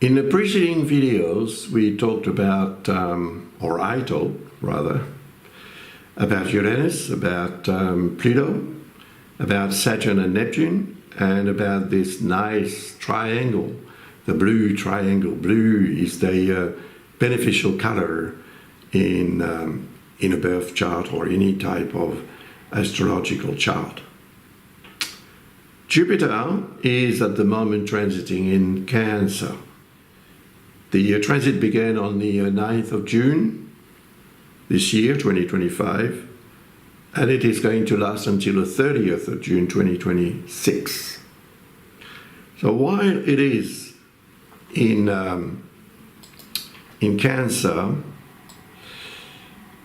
In the preceding videos, we talked about, or I talked rather, about Uranus, about Pluto, about Saturn and Neptune, and about this nice triangle, the blue triangle. Blue is the beneficial color in a birth chart or any type of astrological chart. Jupiter is at the moment transiting in Cancer. The transit began on the 9th of June this year, 2025, and it is going to last until the 30th of June, 2026. So while it is in Cancer,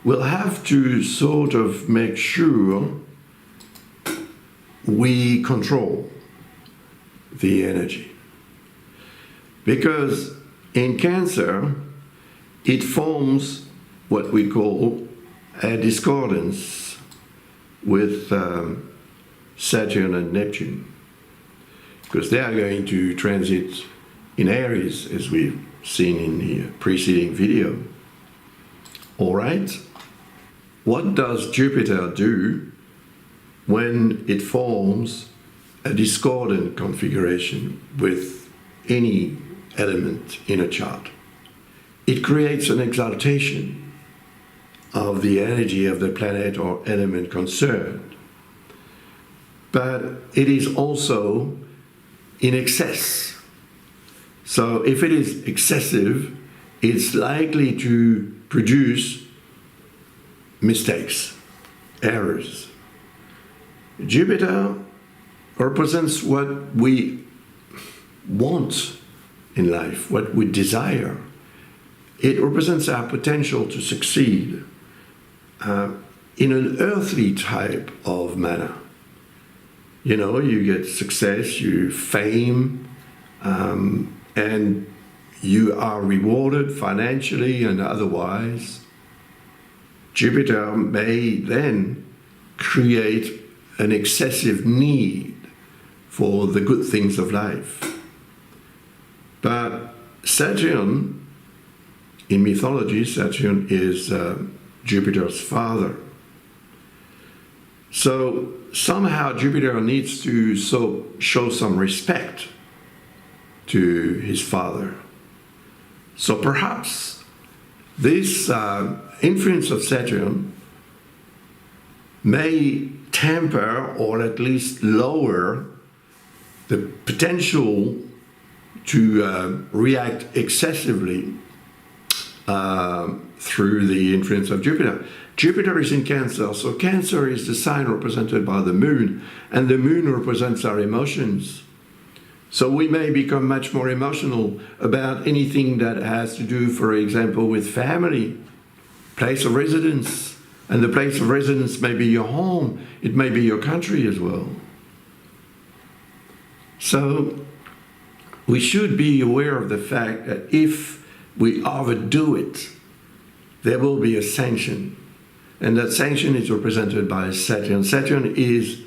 we'll have to sort of make sure we control the energy. Because in Cancer, it forms what we call a discordance with Saturn and Neptune, because they are going to transit in Aries, as we've seen in the preceding video. All right, what does Jupiter do when it forms a discordant configuration with any element in a chart? It creates an exaltation of the energy of the planet or element concerned. But it is also in excess. So if it is excessive, it's likely to produce mistakes, errors. Jupiter represents what we want in life, what we desire. It represents our potential to succeed in an earthly type of manner. You know, you get success, you fame, and you are rewarded financially and otherwise. Jupiter may then create an excessive need for the good things of life. But Saturn, in mythology, Saturn is Jupiter's father. So somehow Jupiter needs to show some respect to his father. So perhaps this influence of Saturn may temper or at least lower the potential to react excessively through the influence of Jupiter. Jupiter is in Cancer, so Cancer is the sign represented by the moon, and the moon represents our emotions. So we may become much more emotional about anything that has to do, for example, with family, place of residence, and the place of residence may be your home, it may be your country as well. So we should be aware of the fact that if we overdo it, there will be a sanction. And that sanction is represented by Saturn. Saturn is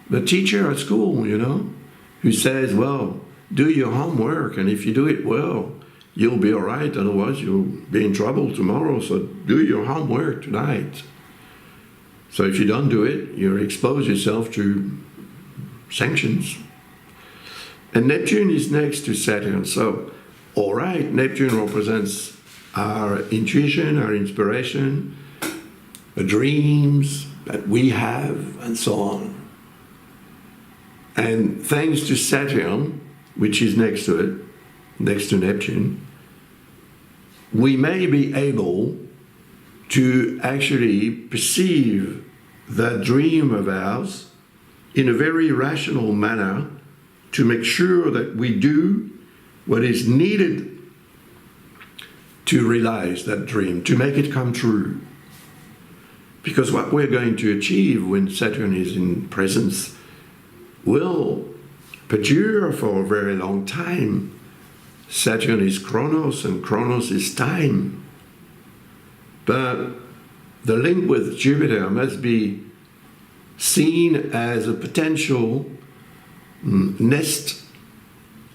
the teacher at school, you know, who says, well, do your homework, and if you do it well, you'll be all right, otherwise you'll be in trouble tomorrow, so do your homework tonight. So if you don't do it, you expose yourself to sanctions. And Neptune is next to Saturn, so all right, Neptune represents our intuition, our inspiration, the dreams that we have, and so on. And thanks to Saturn, which is next to it, next to Neptune, we may be able to actually perceive that dream of ours in a very rational manner to make sure that we do what is needed to realize that dream, to make it come true. Because what we're going to achieve when Saturn is in presence will perdure for a very long time. Saturn is Chronos, and Chronos is time. But the link with Jupiter must be seen as a potential nest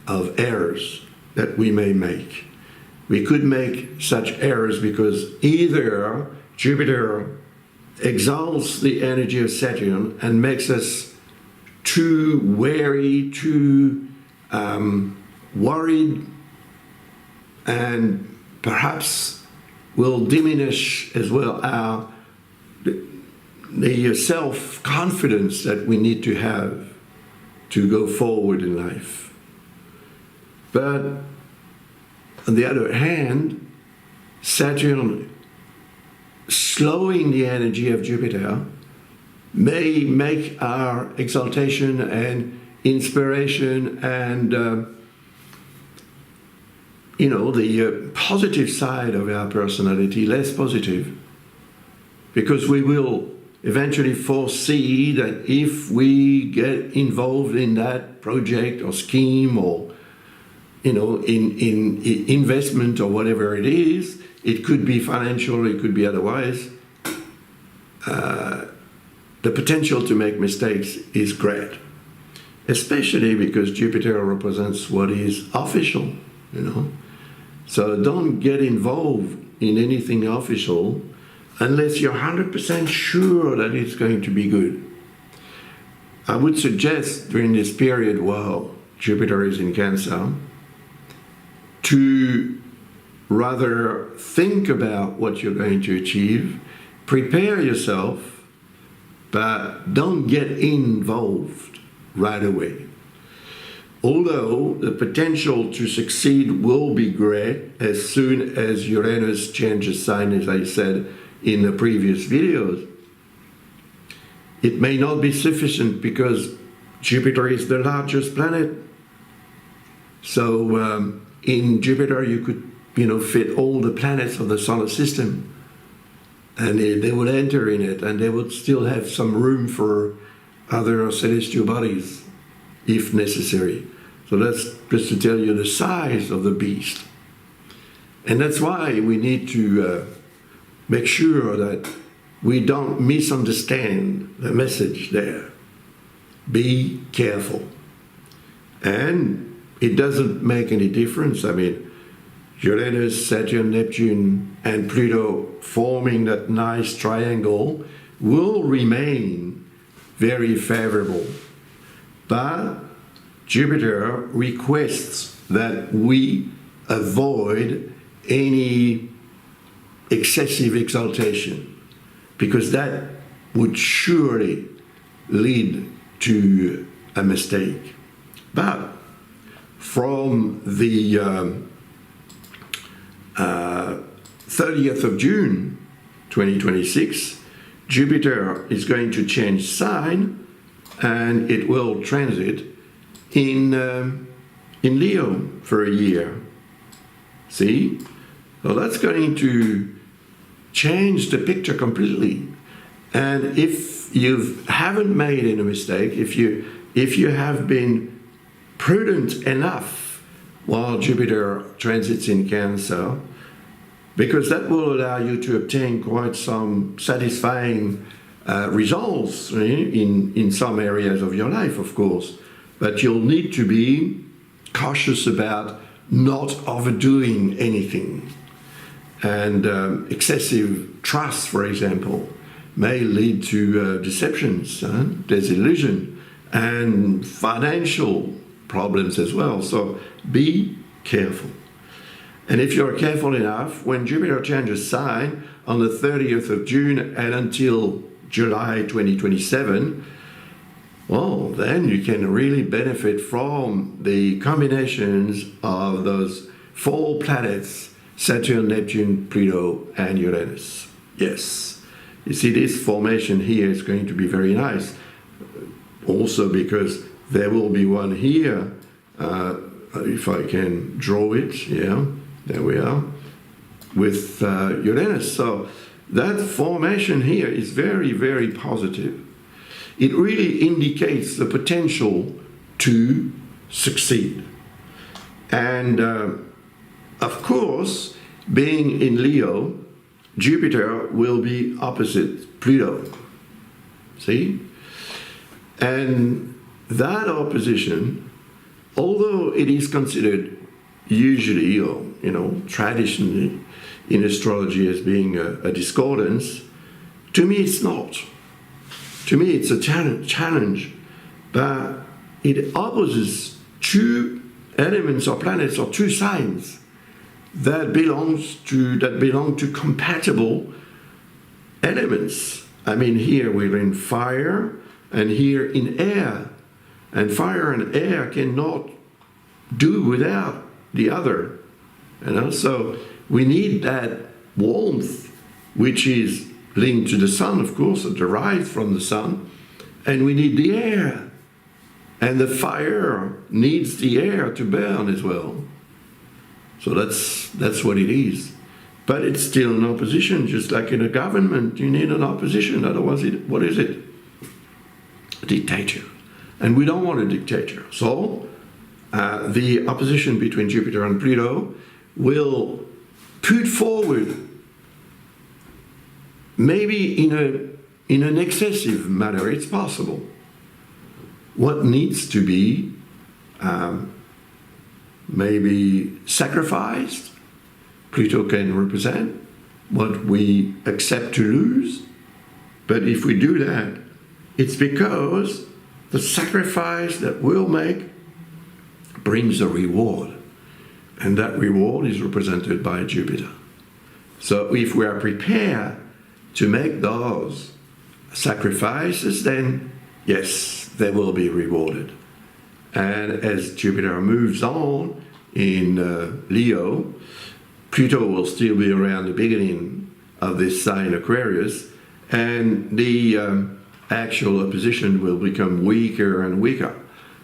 of errors, that we may make. We could make such errors because either Jupiter exalts the energy of Saturn and makes us too wary, too worried, and perhaps will diminish as well the self-confidence that we need to have to go forward in life. But on the other hand, Saturn slowing the energy of Jupiter may make our exaltation and inspiration and the positive side of our personality less positive, because we will eventually foresee that if we get involved in that project or scheme or in investment or whatever it is, it could be financial, it could be otherwise, the potential to make mistakes is great, especially because Jupiter represents what is official, So don't get involved in anything official unless you're 100% sure that it's going to be good. I would suggest during this period while Jupiter is in Cancer to rather think about what you're going to achieve, prepare yourself, but don't get involved right away. Although the potential to succeed will be great as soon as Uranus changes sign, as I said in the previous videos, it may not be sufficient because Jupiter is the largest planet. So in Jupiter you could fit all the planets of the solar system, and they would enter in it, and they would still have some room for other celestial bodies if necessary. So that's just to tell you the size of the beast. And that's why we need to make sure that we don't misunderstand the message there. Be careful. And it doesn't make any difference. I mean, Uranus, Saturn, Neptune, and Pluto forming that nice triangle will remain very favorable. But Jupiter requests that we avoid any excessive exaltation, because that would surely lead to a mistake. But from the 30th of June 2026, Jupiter is going to change sign, and it will transit in Leo for a year. See? So that's going to change the picture completely. And if you haven't made any mistake, if you have been prudent enough while Jupiter transits in Cancer, because that will allow you to obtain quite some satisfying results in some areas of your life, of course. But you'll need to be cautious about not overdoing anything. And excessive trust, for example, may lead to deceptions, disillusion, and financial problems as well. So be careful. And if you're careful enough, when Jupiter changes sign on the 30th of June and until July 2027, well, then you can really benefit from the combinations of those 4 planets, Saturn, Neptune, Pluto, and Uranus. Yes. You see, this formation here is going to be very nice. Also because there will be one here, if I can draw it, yeah, there we are, with Uranus. So that formation here is very, very positive. It really indicates the potential to succeed. And of course, being in Leo, Jupiter will be opposite Pluto. See? And that opposition, although it is considered usually, or traditionally in astrology as being a discordance, to me it's not. To me it's a challenge, but it opposes two elements or planets or two signs that belong to compatible elements. I mean, here we're in fire and here in air, and fire and air cannot do without the other. So we need that warmth, which is linked to the sun, of course, or derived from the sun, and we need the air. And the fire needs the air to burn as well. So that's what it is. But it's still an opposition, just like in a government, you need an opposition, otherwise what is it? A dictator. And we don't want a dictator. So the opposition between Jupiter and Pluto will put forward, maybe in an excessive manner, it's possible, what needs to be maybe sacrificed. Pluto can represent what we accept to lose. But if we do that, it's because the sacrifice that we'll make brings a reward. And that reward is represented by Jupiter. So if we are prepared to make those sacrifices, then yes, they will be rewarded. And as Jupiter moves on in Leo, Pluto will still be around the beginning of this sign Aquarius, and the actual opposition will become weaker and weaker.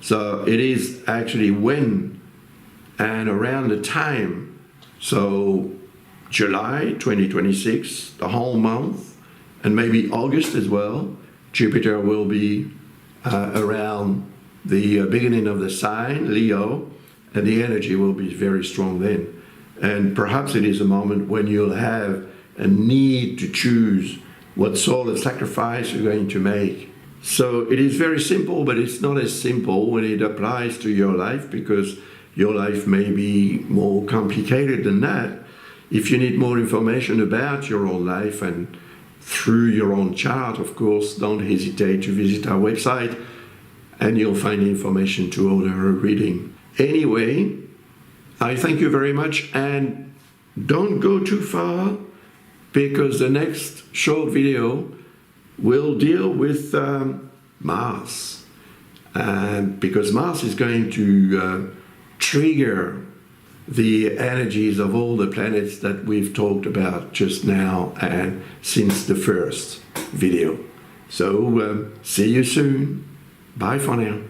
So it is actually when and around the time, so July 2026, the whole month, and maybe August as well, Jupiter will be around the beginning of the sign, Leo, and the energy will be very strong then. And perhaps it is a moment when you'll have a need to choose what sort of sacrifice you're going to make. So it is very simple, but it's not as simple when it applies to your life, because your life may be more complicated than that. If you need more information about your own life and through your own chart, of course, don't hesitate to visit our website and you'll find information to order a reading. Anyway, I thank you very much, and don't go too far, because the next short video will deal with Mars, because Mars is going to trigger the energies of all the planets that we've talked about just now and since the first video. So see you soon. Bye for now.